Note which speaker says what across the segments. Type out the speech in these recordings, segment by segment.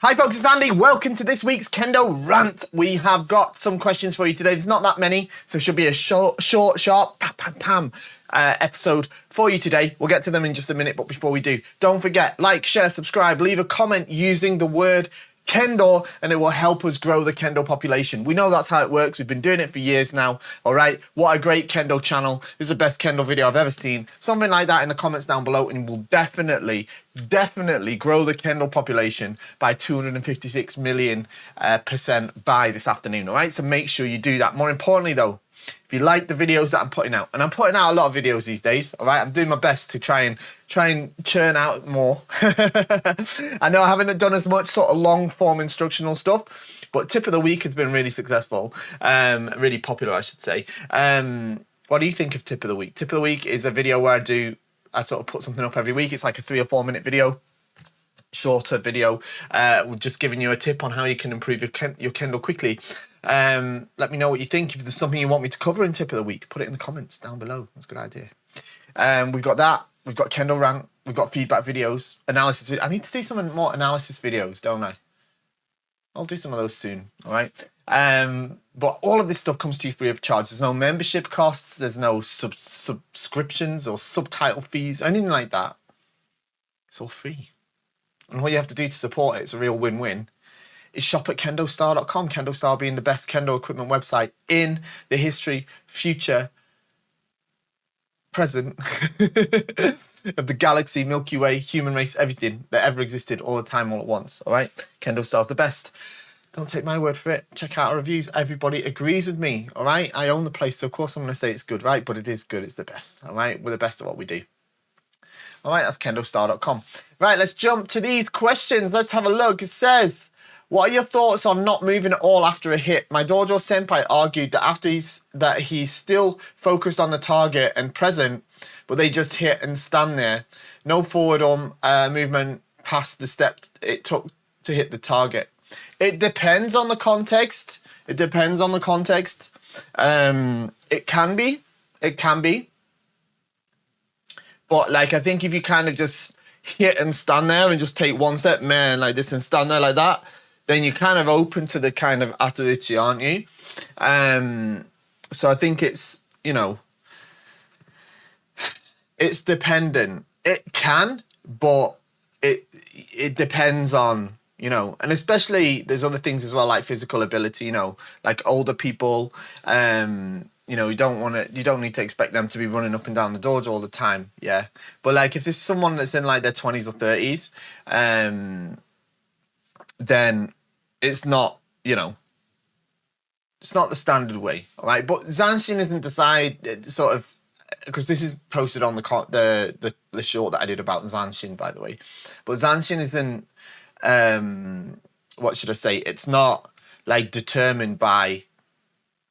Speaker 1: Hi folks, it's Andy. Welcome to this week's Kendo Rant. We have got some questions for you today. There's not that many, so it should be a short, sharp, episode for you today. We'll get to them in just a minute, but before we do, don't forget, like, share, subscribe, leave a comment using the word Kendo, and it will help us grow the Kendo population. We know that's how it works. We've been doing it for years now. All right. What a great Kendo channel. This is the best Kendo video I've ever seen. Something like that in the comments down below, and we'll definitely grow the Kendo population by 256 million % by this afternoon. All right. So make sure you do that. More importantly, though, if you like the videos that I'm putting out, and I'm putting out a lot of videos these days, all right, I'm doing my best to try and churn out more. I know I haven't done as much sort of long form instructional stuff, but tip of the week has been really successful, really popular, I should say. What do you think of tip of the week? Tip of the week is a video where I sort of put something up every week. It's like a 3 or 4 minute video. Shorter video, just giving you a tip on how you can improve your Kendo quickly. Let me know what you think. If there's something you want me to cover in tip of the week, put it in the comments down below. That's a good idea. We've got that. We've got Kendo Rant. We've got feedback videos, analysis. I need to do some more analysis videos, don't I? I'll do some of those soon. All right. But all of this stuff comes to you free of charge. There's no membership costs. There's no subscriptions or subtitle fees, anything like that. It's all free. And all you have to do to support it, it's a real win-win, is shop at KendoStar.com. KendoStar being the best Kendo equipment website in the history, future, present of the galaxy, Milky Way, human race, everything that ever existed all the time, all at once. All right? KendoStar's the best. Don't take my word for it. Check out our reviews. Everybody agrees with me. All right? I own the place, so of course I'm going to say it's good, right? But it is good. It's the best. All right? We're the best at what we do. All right, that's KendoStar.com. Right, let's jump to these questions. Let's have a look. It says, what are your thoughts on not moving at all after a hit? My dojo senpai argued that he's still focused on the target and present, but they just hit and stand there. No forward movement past the step it took to hit the target. It depends on the context. It depends on the context. It can be. But like, I think if you kind of just hit and stand there and just take one step, man, like this and stand there like that, then you're kind of open to the kind of atarichi, aren't you? So I think it's, it's dependent. It can, but it depends on, and especially there's other things as well, like physical ability, like older people, you don't need to expect them to be running up and down the dojo all the time, yeah. But like, if there's someone that's in like their 20s or 30s, then it's not, it's not the standard way, all right. But Zanshin isn't sort of, because this is posted on the short that I did about Zanshin, by the way. But Zanshin isn't, what should I say? It's not like determined by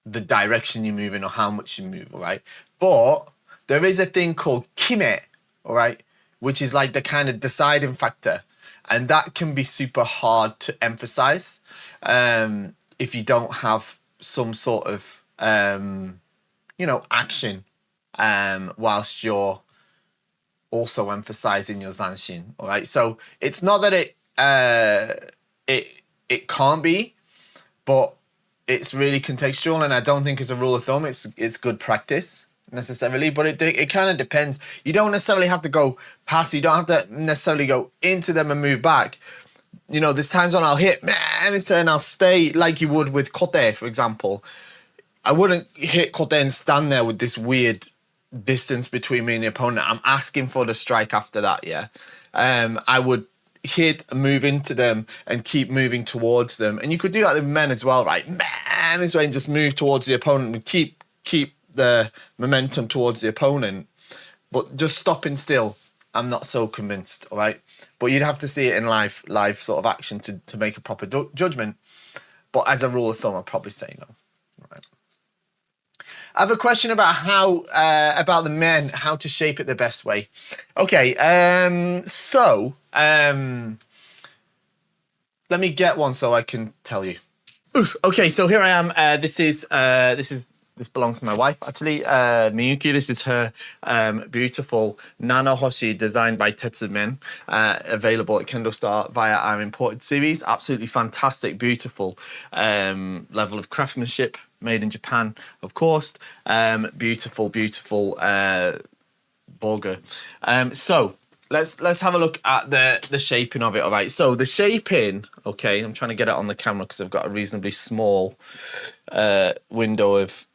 Speaker 1: the direction you move in or how much you move, all right? But there is a thing called kime, all right, which is like the kind of deciding factor. And that can be super hard to emphasize if you don't have some sort of, action whilst you're also emphasizing your Zanshin, all right? So it's not that it can't be, but it's really contextual, and I don't think as a rule of thumb it's good practice necessarily, but it kind of depends. You don't necessarily have to go past, you don't have to necessarily go into them and move back. There's times when I'll hit, and I'll stay like you would with kote, for example. I wouldn't hit kote and stand there with this weird distance between me and the opponent. I'm asking for the strike after that, yeah. I would hit, move into them, and keep moving towards them. And you could do that with men as well, right? Man, this way, and just move towards the opponent and keep the momentum towards the opponent. But just stopping still, I'm not so convinced, all right? But you'd have to see it in live sort of action to make a proper judgment. But as a rule of thumb, I'd probably say no. All right. I have a question about about the men, how to shape it the best way. Okay, let me get one so I can tell you. Oof. Okay, so here I am. This is This belongs to my wife, actually. Miyuki, this is her beautiful Nanohoshi designed by Tetsumen, available at KendoStar via our imported series. Absolutely fantastic, beautiful level of craftsmanship, made in Japan, of course. Beautiful, beautiful burger. So let's have a look at the shaping of it. All right, so the shaping, okay, I'm trying to get it on the camera because I've got a reasonably small window of,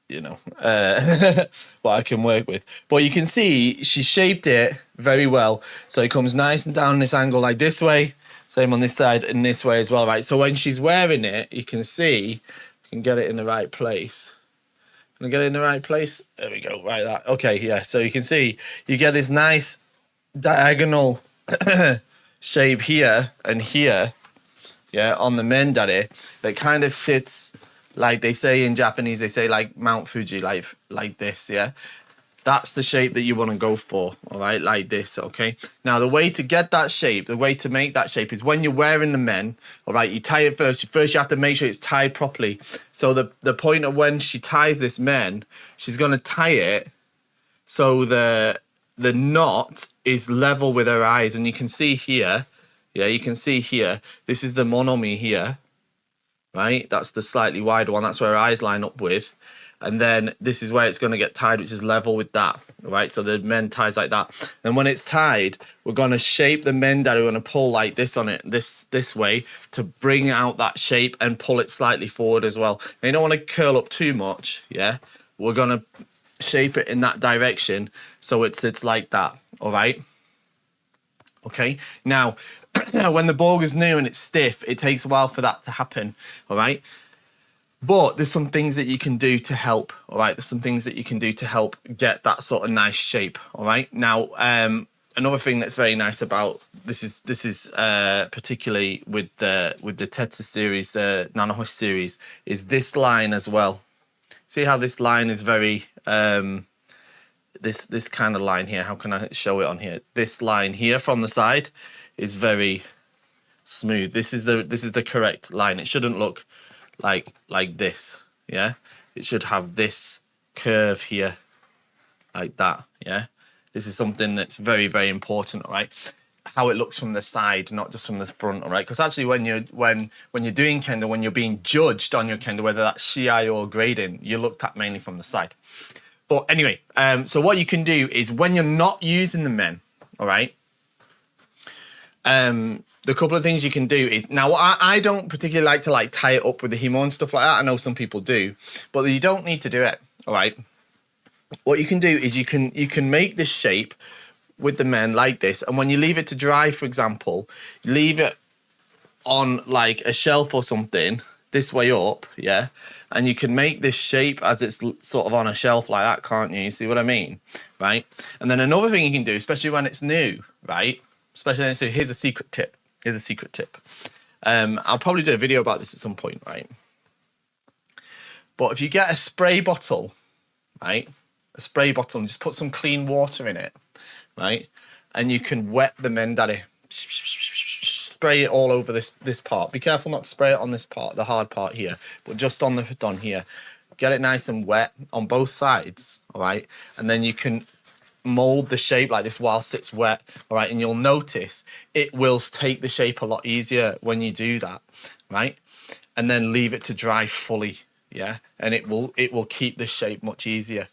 Speaker 1: you know, what I can work with. But you can see she shaped it very well, so it comes nice and down this angle, like this way, same on this side and this way as well, right? So when she's wearing it, you can see, you can get it in the right place. Can I get it in the right place? There we go, right, that. Okay, yeah, so you can see you get this nice diagonal shape here and here, yeah, on the mendare that kind of sits, like they say in Japanese, they say like Mount Fuji, like this, yeah. That's the shape that you want to go for, all right, like this, okay? Now, the way to get that shape, the way to make that shape is when you're wearing the men, all right, you tie it first. First, you have to make sure it's tied properly. So the point of when she ties this men, she's going to tie it so the knot is level with her eyes. And you can see here, yeah, you can see here, this is the monomi here, right? That's the slightly wider one. That's where her eyes line up with. And then this is where it's going to get tied, which is level with that, right? So the men ties like that. And when it's tied, we're going to shape the men that are going to pull like this on it, this way, to bring out that shape and pull it slightly forward as well. Now, you don't want to curl up too much, yeah? We're going to shape it in that direction so it's like that, all right? Okay, now, when the borg is new and it's stiff, it takes a while for that to happen, all right? But there's some things that you can do to help, all right? There's some things that you can do to help get that sort of nice shape, all right? Now, another thing that's very nice about this is particularly with the Tetsu series, the Nanohoshi series, is this line as well. See how this line is very this kind of line here. How can I show it on here? This line here from the side is very smooth. This is the correct line. It shouldn't look like this, yeah? It should have this curve here, like that, yeah? This is something that's very, very important, all right? How it looks from the side, not just from the front, all right? Because actually when you're doing kendo, when you're being judged on your kendo, whether that's shiai or grading, you're looked at mainly from the side. But anyway, so what you can do is when you're not using the men, all right? The couple of things you can do is, now I don't particularly like to tie it up with the himo and stuff like that. I know some people do, but you don't need to do it, all right? What you can do is you can make this shape with the men like this, and when you leave it to dry, for example, you leave it on like a shelf or something, this way up, yeah? And you can make this shape as it's sort of on a shelf like that, can't you? You see what I mean, right? And then another thing you can do, especially when it's new, right? Especially, so here's a secret tip. Here's a secret tip. I'll probably do a video about this at some point, right? But if you get a spray bottle, right? A spray bottle and just put some clean water in it, right? And you can wet the mendare. Spray it all over this part. Be careful not to spray it on this part, the hard part here, but just on the futon here. Get it nice and wet on both sides, all right? And then you can mold the shape like this whilst it's wet, all right? And you'll notice it will take the shape a lot easier when you do that, right? And then leave it to dry fully, yeah? And it will keep the shape much easier,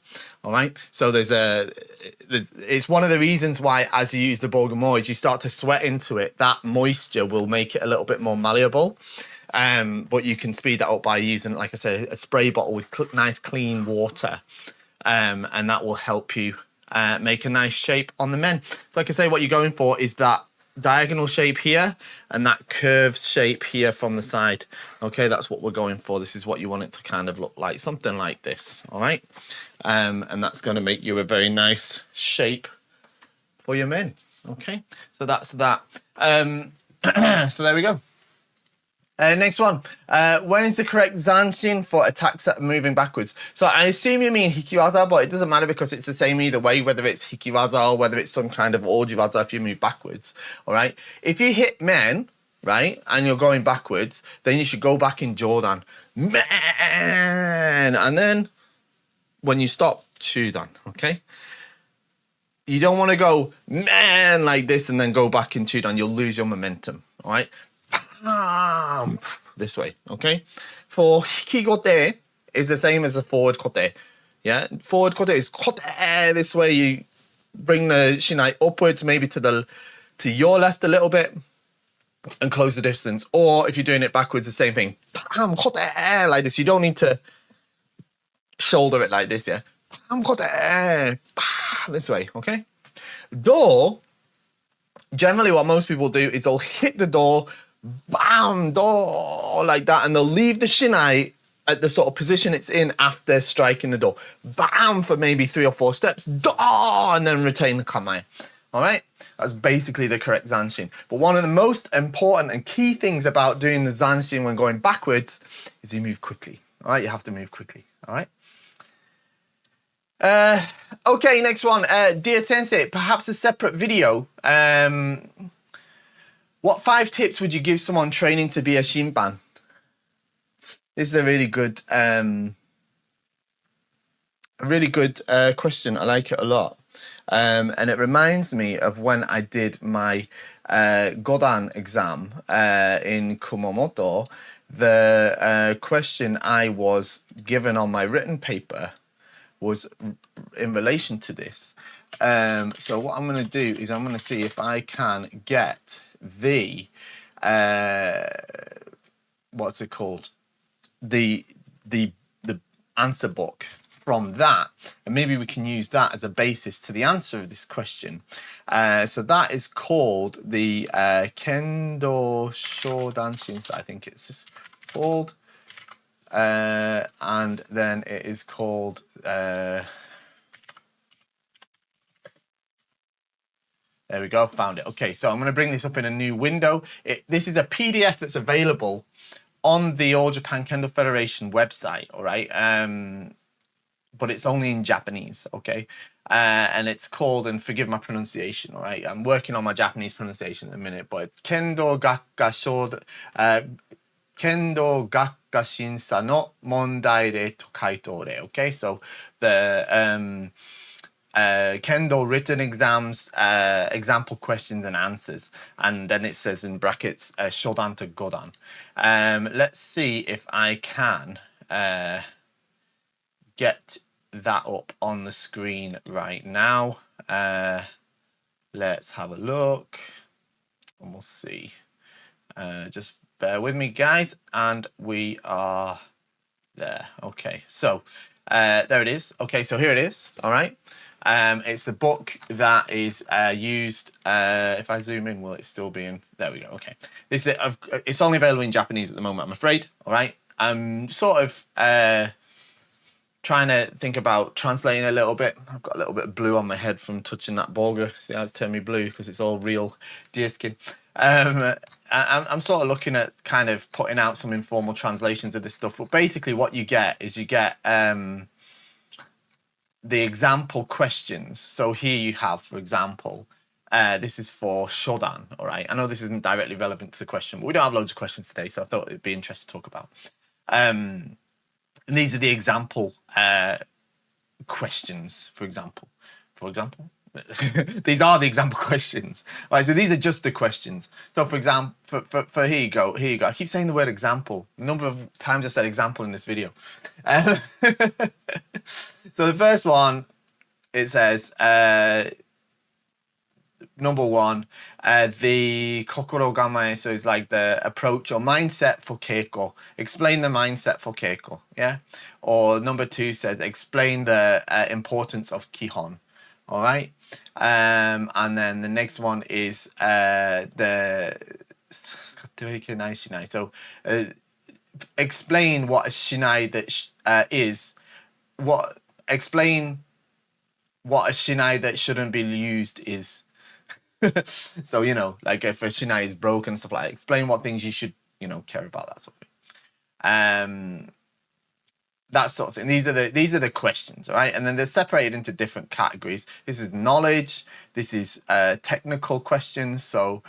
Speaker 1: all right? So it's one of the reasons why as you use the Borgamo, as you start to sweat into it, that moisture will make it a little bit more malleable. But you can speed that up by using, like I said, a spray bottle with nice clean water, and that will help you make a nice shape on the men. So like I say, what you're going for is that diagonal shape here and that curved shape here from the side. Okay, that's what we're going for. This is what you want it to kind of look like, something like this, all right? And that's going to make you a very nice shape for your men. Okay, so that's that. So there we go. Next one. When is the correct Zanshin for attacks that are moving backwards? So I assume you mean Hiki-waza, but it doesn't matter because it's the same either way, whether it's Hiki-waza or whether it's some kind of Oji-waza if you move backwards, all right? If you hit men, right, and you're going backwards, then you should go back in Jordan. Man! And then when you stop chudan, okay? You don't want to go, man, like this and then go back in chudan. You'll lose your momentum, all right? This way, okay? For hiki-gote is the same as the forward kote. Yeah, forward kote is kote this way. You bring the shinai upwards, maybe to your left a little bit and close the distance. Or if you're doing it backwards, the same thing. Kote like this. You don't need to shoulder it like this, yeah? This way, okay? Door, generally what most people do is they'll hit the door, bam, door, like that, and they'll leave the shinai at the sort of position it's in after striking the door. Bam, for maybe 3 or 4 steps, door, and then retain the kamae. All right? That's basically the correct Zanshin. But one of the most important and key things about doing the Zanshin when going backwards is you move quickly. All right? You have to move quickly. All right? Okay, next one. Dear Sensei, perhaps a separate video. What 5 tips would you give someone training to be a Shinpan? This is a really good question. I like it a lot. And it reminds me of when I did my Godan exam in Kumamoto. The question I was given on my written paper was in relation to this. So what I'm going to do is I'm going to see if I can get the what's it called, the answer book from that, and maybe we can use that as a basis to the answer of this question. So that is called the Kendo Shodanshin, I think it's called. And then it is called there we go, found it. Okay, so I'm going to bring this up in a new window. This is a PDF that's available on the All Japan Kendo Federation website, all right? But it's only in Japanese, okay? And it's called, and forgive my pronunciation, all right? I'm working on my Japanese pronunciation in a minute, but it's Kendo Gakka Shinsa no Mondai re to Kaito re, okay? So the Kendo written exams, example questions and answers, and then it says in brackets Shodan to Godan. Let's see if I can get that up on the screen right now. Let's have a look and we'll see. Just bear with me, guys, and we are there. Okay, so there it is. Okay, so here it is. All right. It's the book that is used. If I zoom in, will it still be in? There we go. Okay. This is, it's only available in Japanese at the moment, I'm afraid. All right. I'm sort of trying to think about translating a little bit. I've got a little bit of blue on my head from touching that burger. See how it's turned me blue because it's all real deer skin. I'm sort of looking at kind of putting out some informal translations of this stuff. But basically what you get is you get the example questions. So here you have, for example, this is for Shodan, all right? I know this isn't directly relevant to the question, but we don't have loads of questions today, so I thought it'd be interesting to talk about. And these are the example questions, for example. These are the example questions. All right, so these are just the questions. So for example, for here you go. I keep saying the word example. A number of times I said example in this video. So the first one, it says, number 1, the kokoro gamae, so it's like the approach or mindset for keiko. Explain the mindset for keiko, yeah? Or number 2 says, explain the importance of kihon, all right? And then the next one is so explain what a shinai that is. Explain what a shinai that shouldn't be used is. So, you know, like if a shinai is broken and stuff like that, explain what things you should, you know, care about, that sort of thing. That sort of thing. These are the questions, all right? And then they're separated into different categories. This is knowledge. This is technical questions. So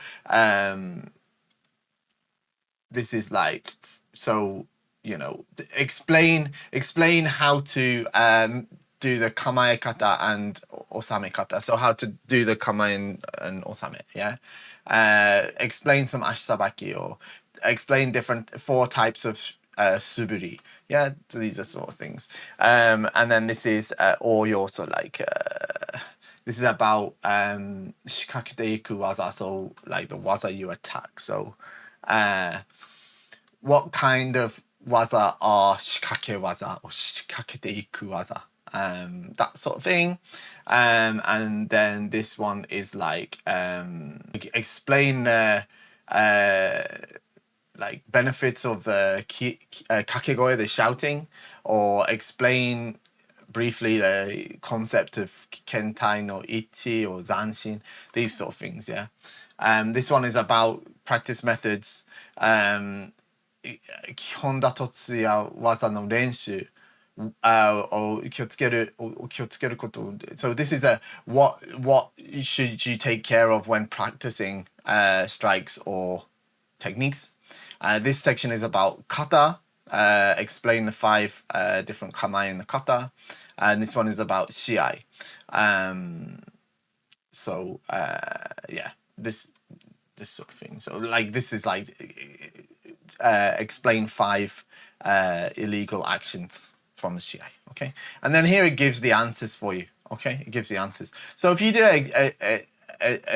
Speaker 1: this is like, so, you know, explain how to do the kamae kata and osame kata. So how to do the kamae and osame, yeah? Explain some ashisabaki, or explain different 4 types of suburi. Yeah, so these are sort of things. And then this is all your sort of like this is about shikakete iku waza, so like the waza you attack. So what kind of waza are shikake waza or shikakete iku waza? That sort of thing. And then this one is like explain the like benefits of the kakegoe, the shouting, or explain briefly the concept of kentai no ichi or zanshin, these sort of things, yeah. This one is about practice methods, 基本打突や技の練習 or 気をつけること so this is a what should you take care of when practicing strikes or techniques. This section is about kata, explain the 5 different kamae in the kata, and this one is about shiai. So yeah, this sort of thing. So like this is like explain 5 illegal actions from the shiai. Okay, and then here it gives the answers for you. Okay, it gives the answers. So if you do a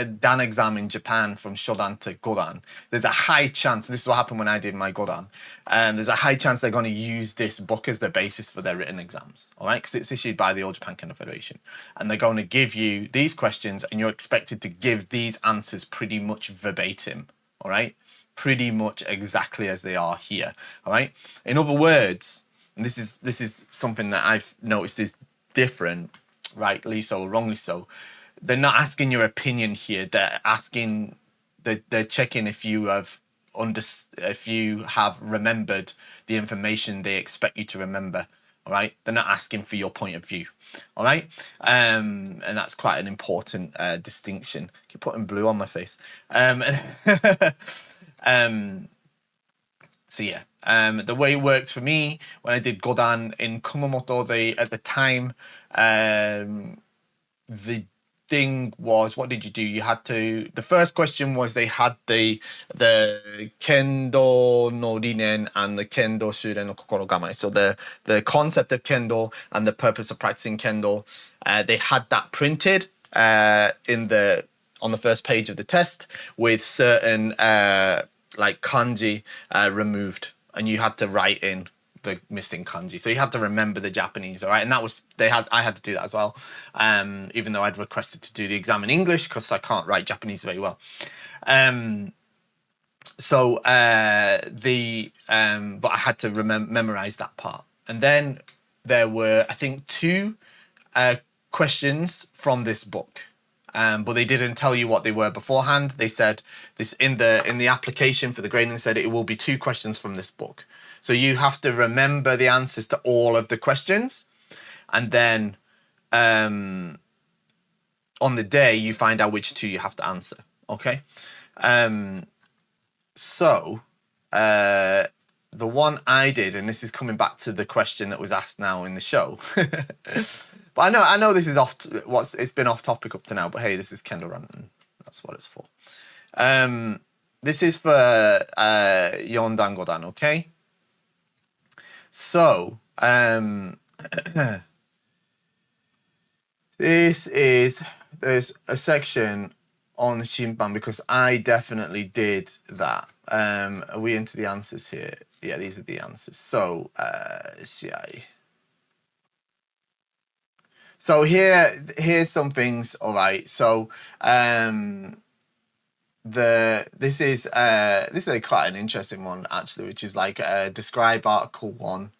Speaker 1: Dan exam in Japan from Shodan to Godan, there's a high chance, this is what happened when I did my Godan, there's a high chance they're going to use this book as the basis for their written exams, all right? Because it's issued by the All Japan Kendo Federation. And they're going to give you these questions, and you're expected to give these answers pretty much verbatim, all right? Pretty much exactly as they are here, all right? In other words, and this is something that I've noticed is different, rightly so or wrongly so, they're not asking your opinion here. They're asking, they're checking if you have remembered the information they expect you to remember. All right, they're not asking for your point of view. All right, and that's quite an important distinction. I keep putting blue on my face. So yeah, the way it worked for me when I did Godan in Kumamoto, at the time, the thing was, what did you do? You had to, the first question was they had the Kendo no rinen and the Kendo shuren no kokoro gamae. So the concept of Kendo and the purpose of practicing Kendo, they had that printed on the first page of the test with certain like kanji removed, and you had to write in the missing kanji, so you had to remember the Japanese, all right? And that was I had to do that as well, even though I'd requested to do the exam in English because I can't write Japanese very well. But I had to memorize that part. And then there were, I think, 2 questions from this book. But they didn't tell you what they were beforehand. They said this in the application for the grading, said it will be 2 questions from this book. So you have to remember the answers to all of the questions, and then on the day you find out which 2 you have to answer. Okay, so the one I did, and this is coming back to the question that was asked now in the show. But I know this is it's been off topic up to now, but hey, this is Kendo RANT, and that's what it's for. This is for Yondan Godan, okay? So, there's a section on Shinpan because I definitely did that. Are we into the answers here? Yeah, these are the answers. So, shiai. So here's some things. All right. So this is quite an interesting one actually, which is like describe Article 1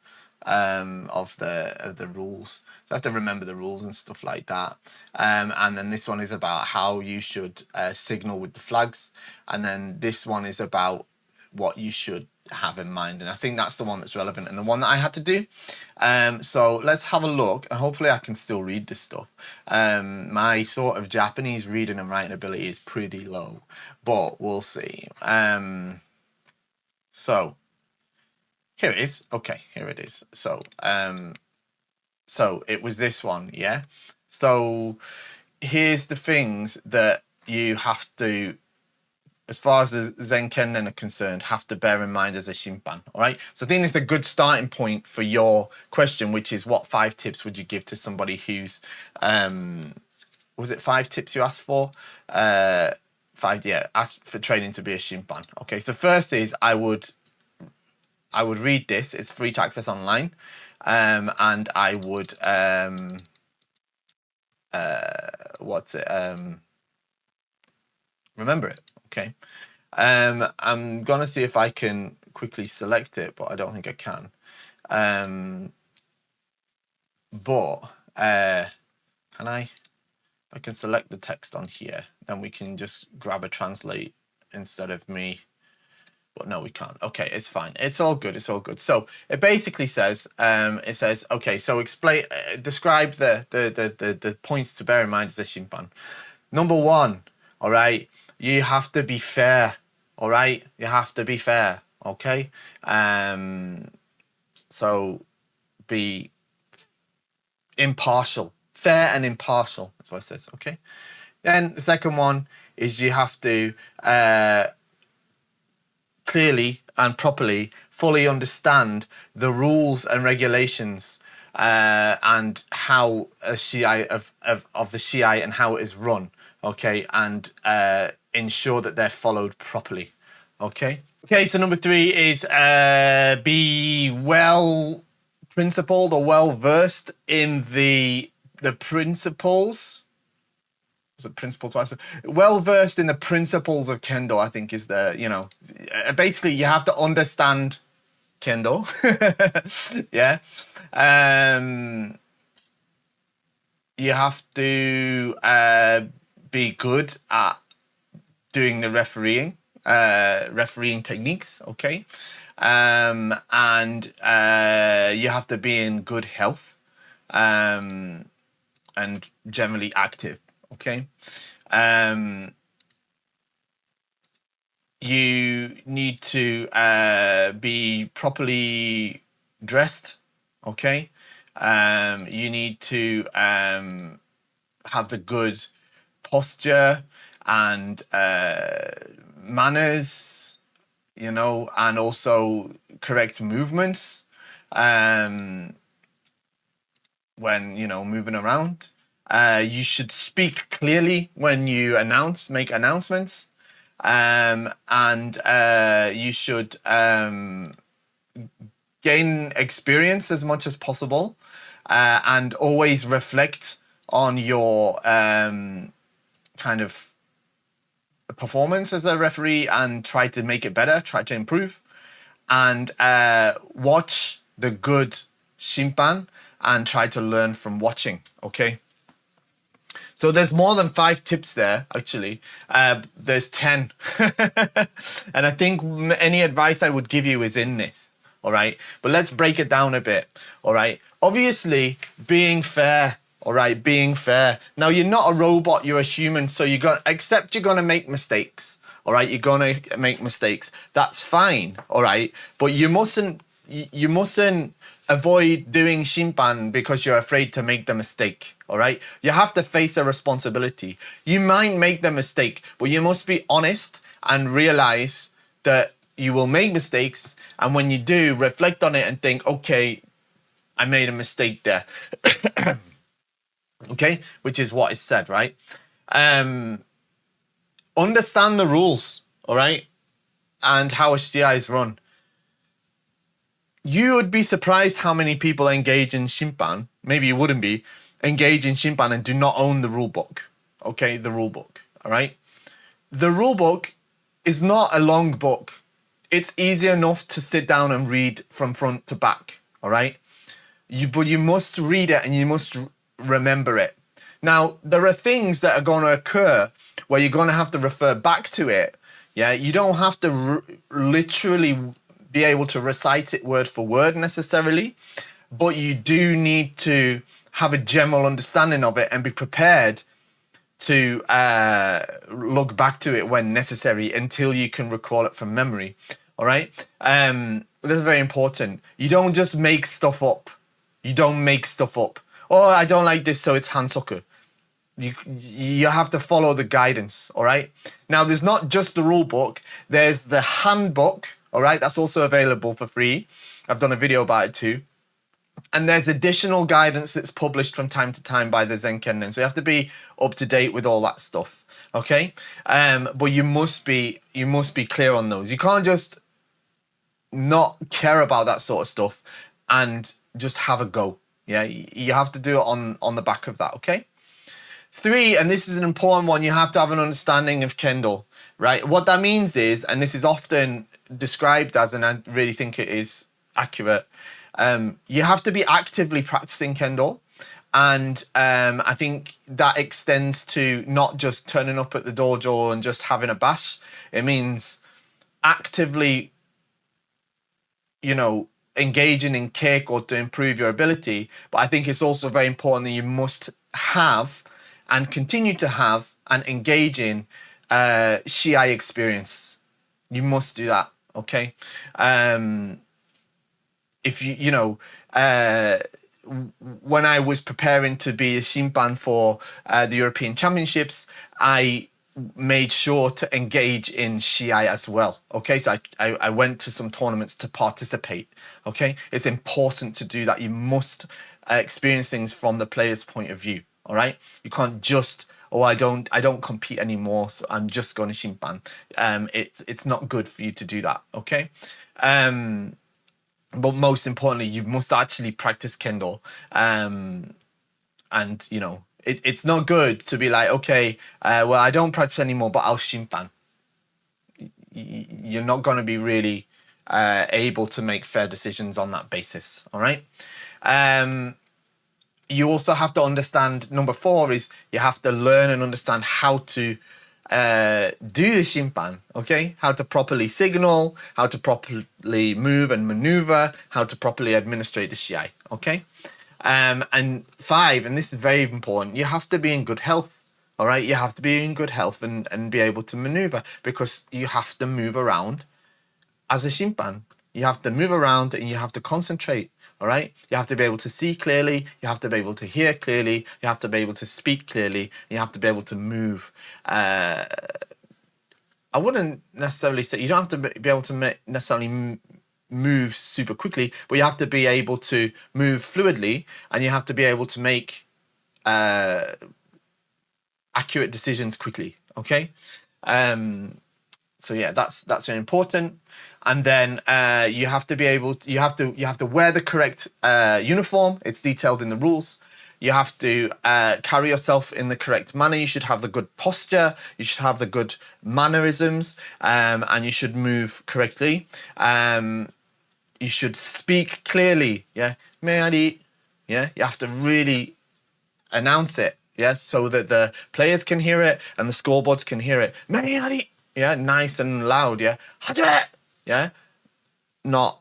Speaker 1: of the rules. So I have to remember the rules and stuff like that. And then this one is about how you should signal with the flags, and then this one is about what you should have in mind, and I think that's the one that's relevant and the one that I had to do. So let's have a look, and hopefully I can still read this stuff. My sort of Japanese reading and writing ability is pretty low, but we'll see. So here it is. Okay, here it is. So So it was this one, yeah? So here's the things that you have to, as far as the Zen Kenden are concerned, have to bear in mind as a Shinpan, all right? So I think it's a good starting point for your question, which is what 5 tips would you give to somebody who's, was it 5 tips you asked for? 5, yeah, ask for training to be a Shinpan. Okay, so the first is I would read this. It's free to access online. And I would, remember it, okay? I'm gonna see if I can quickly select it, but I don't think I can. Can I? I can select the text on here, then we can just grab a translate instead of me. But no, we can't. Okay, it's fine. It's all good. It's all good. So it basically says, okay, so explain, describe the points to bear in mind as a Shinpan. Number 1, all right, you have to be fair. All right, you have to be fair. Okay, so be impartial, fair and impartial. That's what it says. Okay, then the second one is you have to clearly and properly fully understand the rules and regulations and how a shiai of the shiai and how it is run, okay, and ensure that they're followed properly. Okay, so number 3 is be well principled or well versed in the principles. Was it principle twice? Well versed in the principles of Kendo, I think, is the, basically you have to understand Kendo. Yeah. You have to be good at doing the refereeing techniques, okay? And you have to be in good health and generally active. Okay, you need to be properly dressed. Okay, you need to have the good posture and manners, and also correct movements when moving around. You should speak clearly when you make announcements, and you should gain experience as much as possible, and always reflect on your kind of performance as a referee and try to make it better, try to improve, and watch the good Shinpan and try to learn from watching, okay? So there's more than 5 tips there, actually. There's 10. And I think any advice I would give you is in this, all right? But let's break it down a bit, all right? Obviously, being fair, all right? Being fair. Now, you're not a robot, you're a human, so you're going to make mistakes, all right? You're going to make mistakes. That's fine, all right? But you mustn't avoid doing Shinpan because you're afraid to make the mistake, all right? You have to face a responsibility. You might make the mistake, but you must be honest and realize that you will make mistakes. And when you do, reflect on it and think, okay, I made a mistake there. Okay? Which is what is said, right? Understand the rules, all right? And how a shiai is run. You would be surprised how many people engage in Shinpan, maybe you wouldn't be, engage in Shinpan and do not own the rule book. Okay, the rule book, all right? The rule book is not a long book. It's easy enough to sit down and read from front to back, all right? But you must read it and you must remember it. Now, there are things that are going to occur where you're going to have to refer back to it. Yeah, you don't have to literally be able to recite it word for word necessarily, but you do need to have a general understanding of it and be prepared to look back to it when necessary until you can recall it from memory. All right, that's very important. You don't just make stuff up. You don't make stuff up. Oh, I don't like this, so it's Hansoku. You have to follow the guidance, all right? Now, there's not just the rule book. There's the handbook, all right? That's also available for free. I've done a video about it too. And there's additional guidance that's published from time to time by the Zen Kenden. So you have to be up to date with all that stuff, okay? But you must be clear on those. You can't just not care about that sort of stuff and just have a go. Yeah, you have to do it on the back of that, okay? 3, and this is an important one, you have to have an understanding of Kendo, right? What that means is, and this is often described as, and I really think it is accurate, you have to be actively practicing Kendo. And I think that extends to not just turning up at the dojo and just having a bash. It means actively, engaging in keiko to improve your ability. But I think it's also very important that you must have and continue to have and engage in shiai experience. You must do that, okay? If when I was preparing to be a Shinpan for the European Championships, I made sure to engage in shiai as well, okay? So I went to some tournaments to participate, okay? It's important to do that. You must experience things from the player's point of view, all right? You can't just, I don't compete anymore, so I'm just going to Shinpan. It's not good for you to do that, okay? But most importantly, you must actually practice Kendo. And, it's not good to be like, okay, well, I don't practice anymore, but I'll Shinpan. You're not going to be really able to make fair decisions on that basis, all right? You also have to understand, number 4 is you have to learn and understand how to do the Shinpan, okay? How to properly signal, how to properly move and maneuver, how to properly administrate the shiai, okay? And 5, and this is very important, you have to be in good health, all right? You have to be in good health and be able to maneuver, because you have to move around as a Shinpan. You have to move around and you have to concentrate, all right? You have to be able to see clearly, you have to be able to hear clearly, you have to be able to speak clearly, you have to be able to move. I wouldn't necessarily say, you don't have to be able to necessarily move super quickly, but you have to be able to move fluidly, and you have to be able to make accurate decisions quickly, okay? So yeah, that's very important. And then you have to be able to, you have to wear the correct uniform. It's detailed in the rules. You have to carry yourself in the correct manner. You should have the good posture. You should have the good mannerisms, and you should move correctly. You should speak clearly. Yeah, Meari. Yeah, you have to really announce it. Yeah, so that the players can hear it and the scoreboards can hear it. Meari. Yeah, nice and loud. Yeah, Hajime. Yeah, not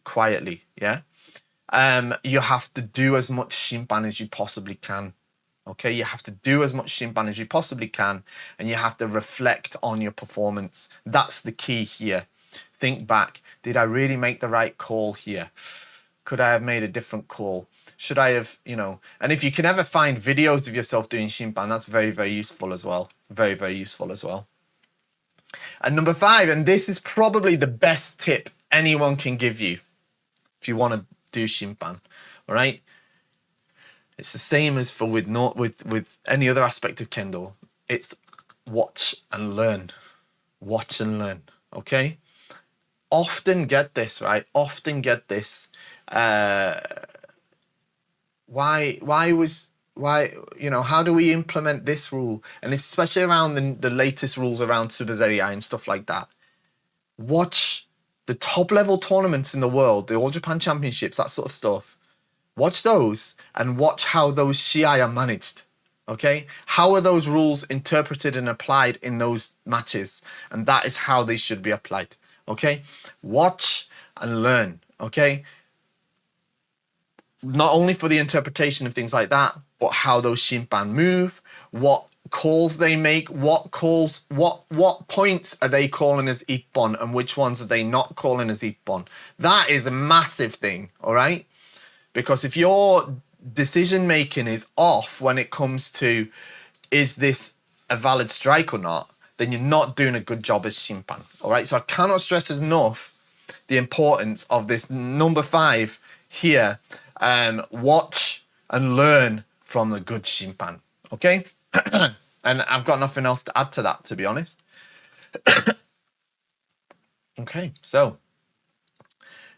Speaker 1: quietly. Yeah. You have to do as much Shinpan as you possibly can. Okay, you have to do as much Shinpan as you possibly can, and you have to reflect on your performance. That's the key here. Think back. Did I really make the right call here? Could I have made a different call? Should I have, and if you can ever find videos of yourself doing Shinpan, that's very, very useful as well. Very, very useful as well. And number 5, and this is probably the best tip anyone can give you if you want to do Shinpan, all right? It's the same as with any other aspect of Kendo. It's watch and learn. Watch and learn, okay? Often get this, right? Often get this. Why, how do we implement this rule? And especially around the latest rules around Subazeri and stuff like that. Watch the top level tournaments in the world, the All Japan Championships, that sort of stuff. Watch those and watch how those shiai are managed. Okay? How are those rules interpreted and applied in those matches? And that is how they should be applied. Okay? Watch and learn. Okay? Not only for the interpretation of things like that, but how those Shinpan move, what calls they make, what points are they calling as ippon and which ones are they not calling as ippon. That is a massive thing, all right? because if your decision making is off when it comes to is this a valid strike or not, then you're not doing a good job as Shinpan. All right. So I cannot stress enough the importance of this number 5 here. Watch and learn from the good Shinpan. Okay. And I've got nothing else to add to that, to be honest. Okay. So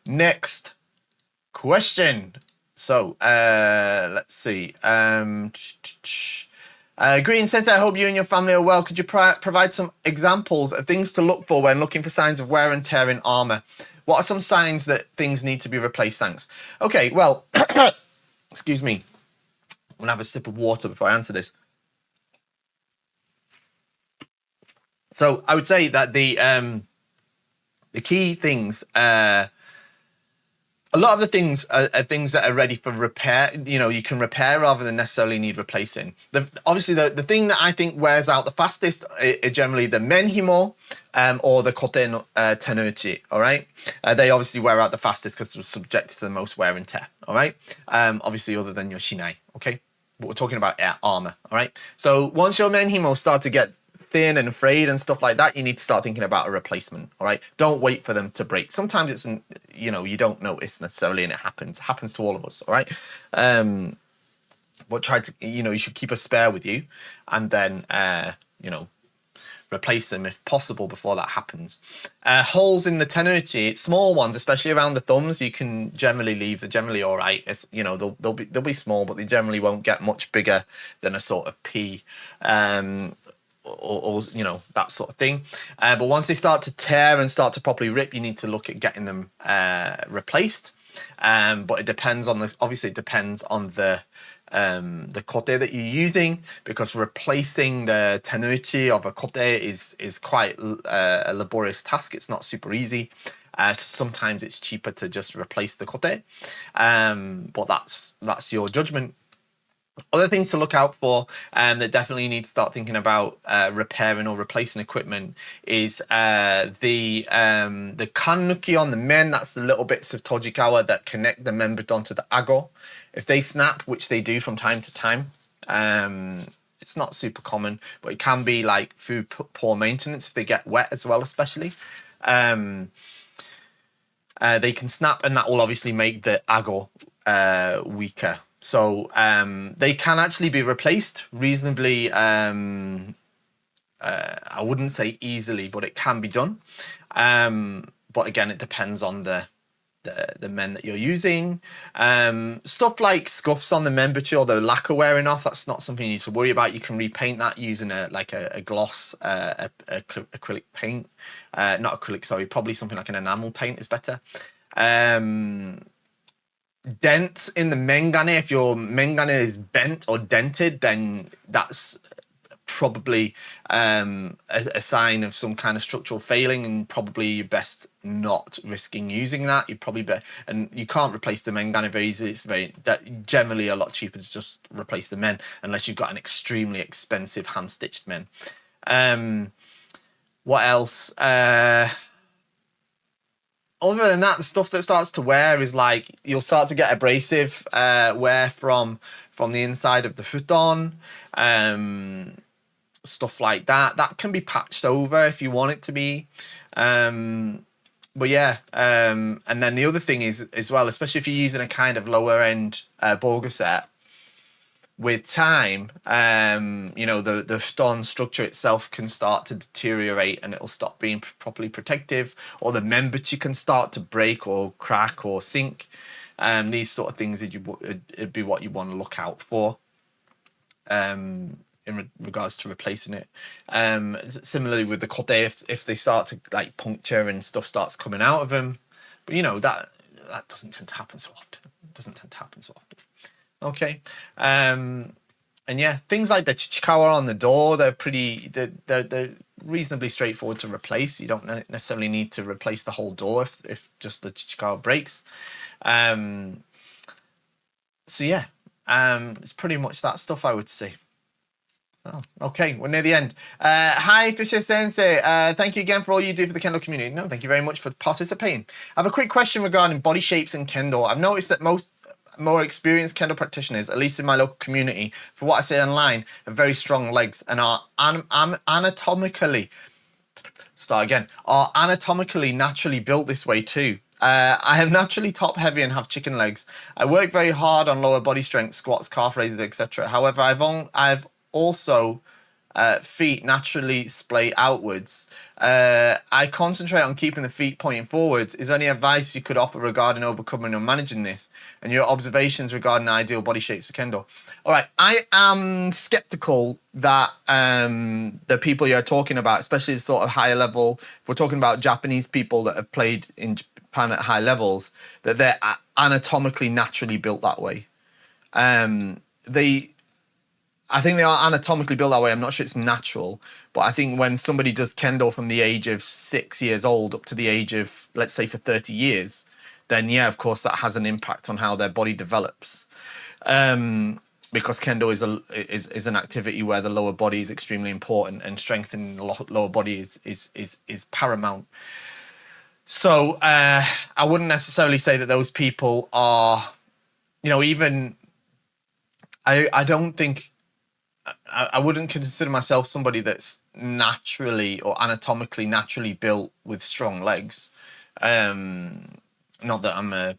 Speaker 1: next question. So let's see. Greetings, Sensei. I hope you and your family are well. Could you provide some examples of things to look for when looking for signs of wear and tear in armor? What are some signs that things need to be replaced? Thanks. Okay, well, excuse me. I'm going to have a sip of water before I answer this. So I would say that the key things, a lot of the things are things that are ready for repair. You know, you can repair rather than necessarily need replacing. Obviously, the thing that I think wears out the fastest are generally the menhimo or the kote no tenuchi, all right? They obviously wear out the fastest because they're subjected to the most wear and tear, all right? Obviously, other than your shinai, okay? But we're talking about armor, all right? So once your menhimo start to get thin and frayed and stuff like that, you need to start thinking about a replacement. All right, don't wait for them to break. Sometimes it's, you know, you don't notice necessarily, and it happens to all of us. All right, but try to, you know, you should keep a spare with you, and then you know, replace them if possible before that happens. Holes in the tenuchi, small ones, especially around the thumbs, you can generally leave. They're generally all right. It's, you know, they'll be small, but they generally won't get much bigger than a sort of P. Or you know, that sort of thing. But once they start to tear and start to properly rip, you need to look at getting them replaced. But it depends on obviously it depends on the kote that you're using, because replacing the tenuchi of a kote is quite a laborious task. It's not super easy. So sometimes it's cheaper to just replace the kote. But that's your judgment. Other things to look out for that definitely need to start thinking about repairing or replacing equipment is the kannuki on the men. That's the little bits of tojikawa that connect the member onto the ago. If they snap, which they do from time to time, it's not super common, but it can be like through poor maintenance if they get wet as well, especially. They can snap, and that will obviously make the ago weaker. So they can actually be replaced reasonably, I wouldn't say easily, but it can be done. But again, it depends on the men that you're using. Stuff like scuffs on the membrane or the lacquer wearing off, that's not something you need to worry about. You can repaint that using a gloss, acrylic paint. Not acrylic, sorry, probably something like an enamel paint is better. Dents in the mengane, if your mengane is bent or dented, then that's probably a sign of some kind of structural failing, and probably you're best not risking using that. You probably and you can't replace the mengane very easily. It's generally a lot cheaper to just replace the men, unless you've got an extremely expensive hand stitched men. What else? Other than that, the stuff that starts to wear is like you'll start to get abrasive wear from the inside of the futon, stuff like that. That can be patched over if you want it to be. But yeah, and then the other thing is as well, especially if you're using a kind of lower end Borga set, with time, you know, the futon structure itself can start to deteriorate, and it'll stop being properly protective, or the membrane can start to break or crack or sink. These sort of things it'd be what you want to look out for in regards to replacing it. Similarly with the kote, if they start to like puncture and stuff starts coming out of them, but you know that doesn't tend to happen so often. Okay, and yeah, things like the chichikawa on the door, they're reasonably straightforward to replace. You don't necessarily need to replace the whole door if just the chichikawa breaks. So yeah, it's pretty much that stuff, I would say. Oh, okay, we're near the end. Hi, Fisher Sensei. Thank you again for all you do for the Kendo community. No, thank you very much for participating. I have a quick question regarding body shapes in Kendo. I've noticed that more experienced kendo practitioners, at least in my local community, for what I say online, have very strong legs and are anatomically are anatomically naturally built this way too. I am naturally top heavy and have chicken legs. I work very hard on lower body strength, squats, calf raises, etc. However, I've also feet naturally splay outwards. I concentrate on keeping the feet pointing forwards. Is there any advice you could offer regarding overcoming or managing this? And your observations regarding ideal body shapes for Kendo? All right, I am skeptical that the people you're talking about, especially sort of higher level, if we're talking about Japanese people that have played in Japan at high levels, that they're anatomically naturally built that way. I think they are anatomically built that way. I'm not sure it's natural, but I think when somebody does Kendo from the age of 6 years old up to the age of, let's say, for 30 years, then yeah, of course, that has an impact on how their body develops. Because Kendo is an activity where the lower body is extremely important, and strengthening the lower body is paramount. So I wouldn't necessarily say that those people are, even I don't think. I wouldn't consider myself somebody that's naturally or anatomically naturally built with strong legs. Not that I'm I've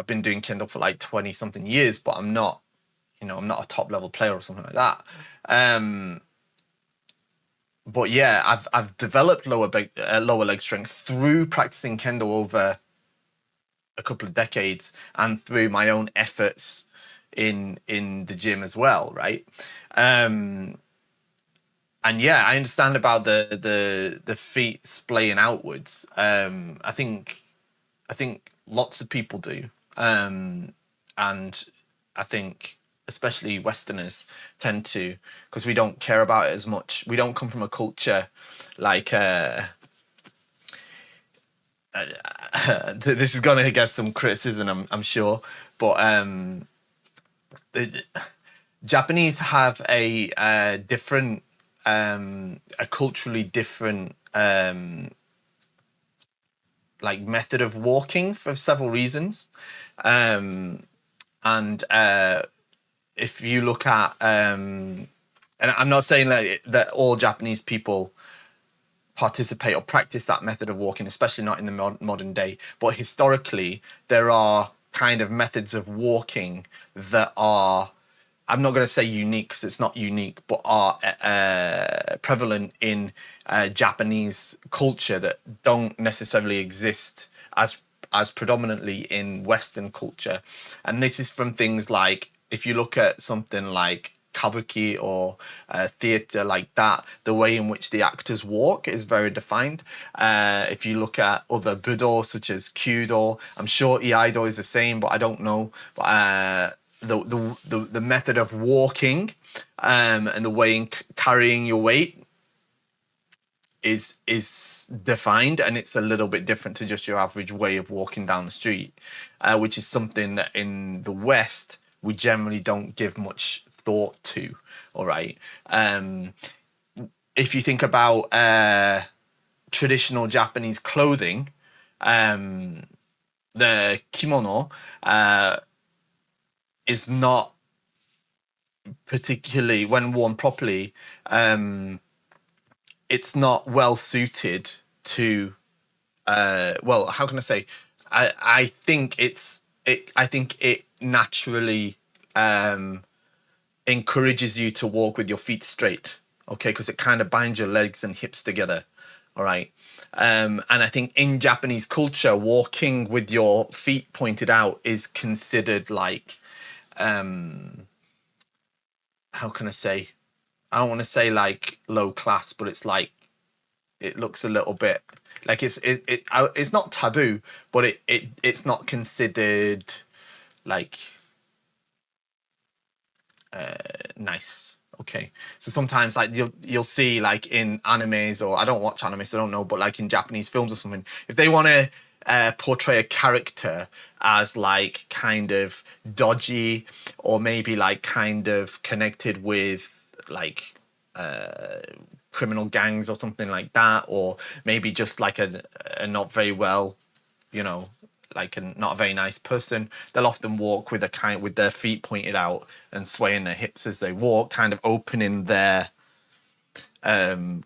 Speaker 1: been doing Kendo for like 20 something years, but I'm not a top level player or something like that. But yeah, I've developed lower leg strength through practicing Kendo over a couple of decades and through my own efforts in the gym as well, right? And yeah, I understand about the feet splaying outwards. I think lots of people do, and I think especially Westerners tend to, because we don't care about it as much. We don't come from a culture like. This is gonna get some criticism, I'm sure, but the Japanese have a different, a culturally different like method of walking for several reasons, and if you look at and I'm not saying that all Japanese people participate or practice that method of walking, especially not in the modern day, but historically there are kind of methods of walking that are, I'm not going to say unique because it's not unique, but are prevalent in Japanese culture that don't necessarily exist as predominantly in Western culture. And this is from things like, if you look at something like kabuki or theatre like that, the way in which the actors walk is very defined. If you look at other budo such as kyudo, I'm sure iaido is the same, but I don't know. But the method of walking and the way in carrying your weight is defined, and it's a little bit different to just your average way of walking down the street, which is something that in the West we generally don't give much thought to. All right. If you think about traditional Japanese clothing, the kimono is not particularly, when worn properly, it's not well suited to well, how can I say, I think it naturally encourages you to walk with your feet straight, okay, because it kind of binds your legs and hips together. All right. And I think in Japanese culture, walking with your feet pointed out is considered like, how can I say, I don't want to say like low class, but it's like, it looks a little bit like it's not taboo, but it's not considered like nice. Okay, so sometimes like you'll see like in animes, or I don't watch animes, so I don't know, but like in Japanese films or something, if they want to portray a character as like kind of dodgy, or maybe like kind of connected with like criminal gangs or something like that, or maybe just like a not very well, not a very nice person, they'll often walk with their feet pointed out and swaying their hips as they walk, kind of opening their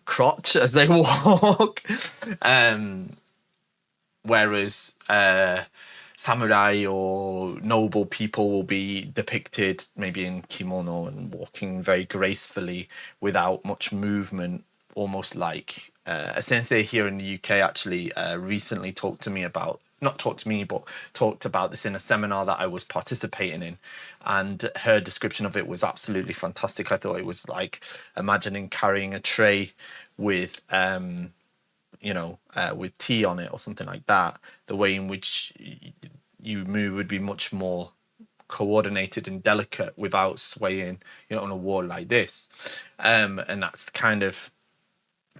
Speaker 1: crotch as they walk. Whereas samurai or noble people will be depicted maybe in kimono and walking very gracefully without much movement, almost like a sensei here in the UK actually recently talked about this in a seminar that I was participating in, and her description of it was absolutely fantastic. I thought it was like imagining carrying a tray with with tea on it or something like that. The way in which you move would be much more coordinated and delicate without swaying, on a wall like this. And that's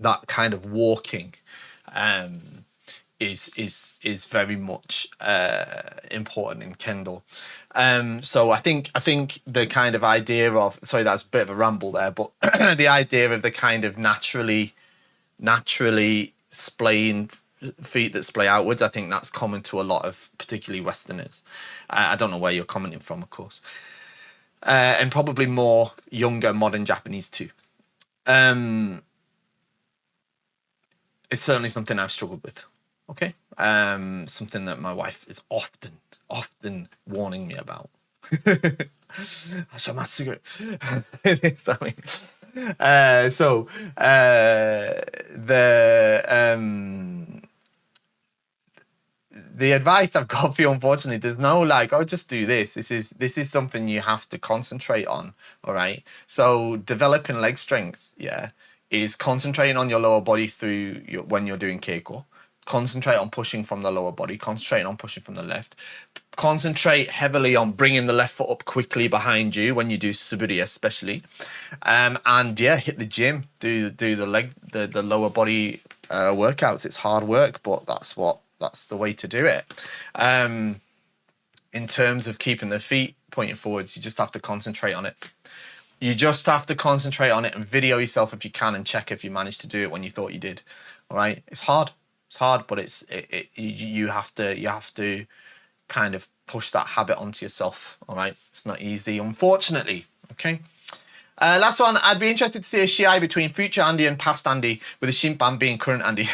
Speaker 1: that kind of walking is very much important in Kendo. So I think the kind of idea of, sorry, that's a bit of a ramble there, but the idea of the kind of naturally splaying feet that splay outwards, I think that's common to a lot of particularly Westerners. I don't know where you're commenting from, of course. And probably more younger modern Japanese too. It's certainly something I've struggled with. Okay. Something that my wife is often warning me about. The advice I've got for you, unfortunately, there's no just do this. This is something you have to concentrate on. All right. So developing leg strength, is concentrating on your lower body when you're doing keiko. Concentrate on pushing from the lower body. Concentrate on pushing from the left. Concentrate heavily on bringing the left foot up quickly behind you when you do suburi, especially. Hit the gym. Do the lower body workouts. It's hard work, but that's the way to do it. In terms of keeping the feet pointing forwards, you just have to concentrate on it. You just have to concentrate on it and video yourself if you can and check if you managed to do it when you thought you did. All right, it's hard, but you have to kind of push that habit onto yourself. All right, it's not easy, unfortunately. Okay. Last one, I'd be interested to see a shiai between future Andy and past Andy, with the Shinpan being current Andy.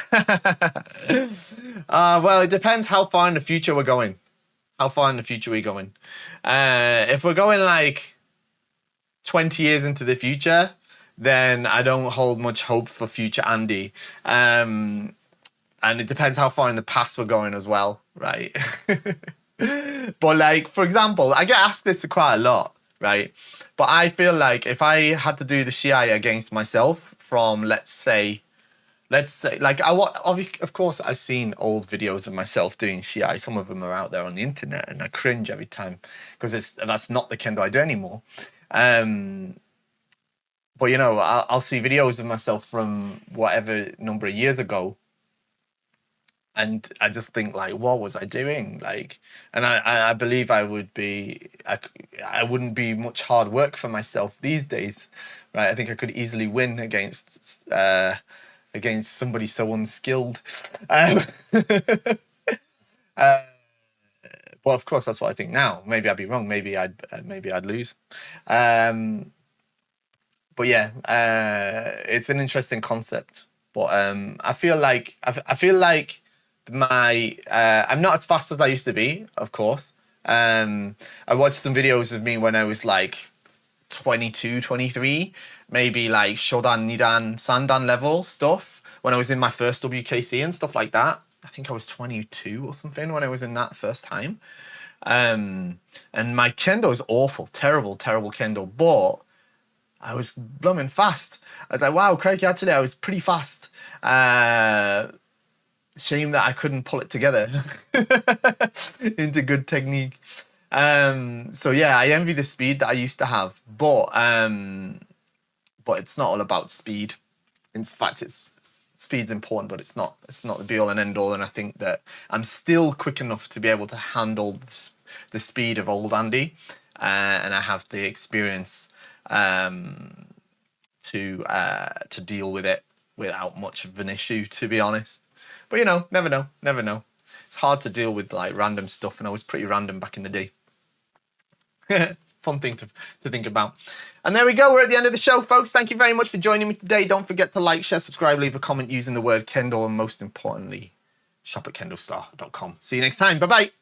Speaker 1: Well, it depends how far in the future we're going. If we're going 20 years into the future, then I don't hold much hope for future Andy. And it depends how far in the past we're going as well, right? But for example, I get asked this quite a lot, right? But I feel like if I had to do the shiai against myself from, let's say, of course, I've seen old videos of myself doing shiai. Some of them are out there on the internet, and I cringe every time because that's not the Kendo I do anymore. But I'll see videos of myself from whatever number of years ago, and I just think what was I doing? And I believe I wouldn't be much hard work for myself these days, right? I think I could easily win against somebody so unskilled. Well, of course, that's what I think now. Maybe I'd be wrong. Maybe I'd lose. But yeah, it's an interesting concept. But I feel like I'm not as fast as I used to be. Of course, I watched some videos of me when I was 22, 23, maybe Shodan, Nidan, Sandan level stuff when I was in my first WKC and stuff like that. I think I was 22 or something when I was in that first time. And my Kendo is awful, terrible Kendo, but I was blooming fast. I was like, wow, crikey, actually I was pretty fast. Shame that I couldn't pull it together into good technique. So yeah, I envy the speed that I used to have, but it's not all about speed. In fact, speed's important, but it's not the be all and end all. And I think that I'm still quick enough to be able to handle the speed of old Andy, and I have the experience to deal with it without much of an issue, to be honest. But never know. It's hard to deal with like random stuff, and I was pretty random back in the day. Fun thing to think about. And there we go. We're at the end of the show, folks. Thank you very much for joining me today. Don't forget to like, share, subscribe, leave a comment using the word Kendo, and most importantly, shop at KendoStar.com. See you next time. Bye-bye.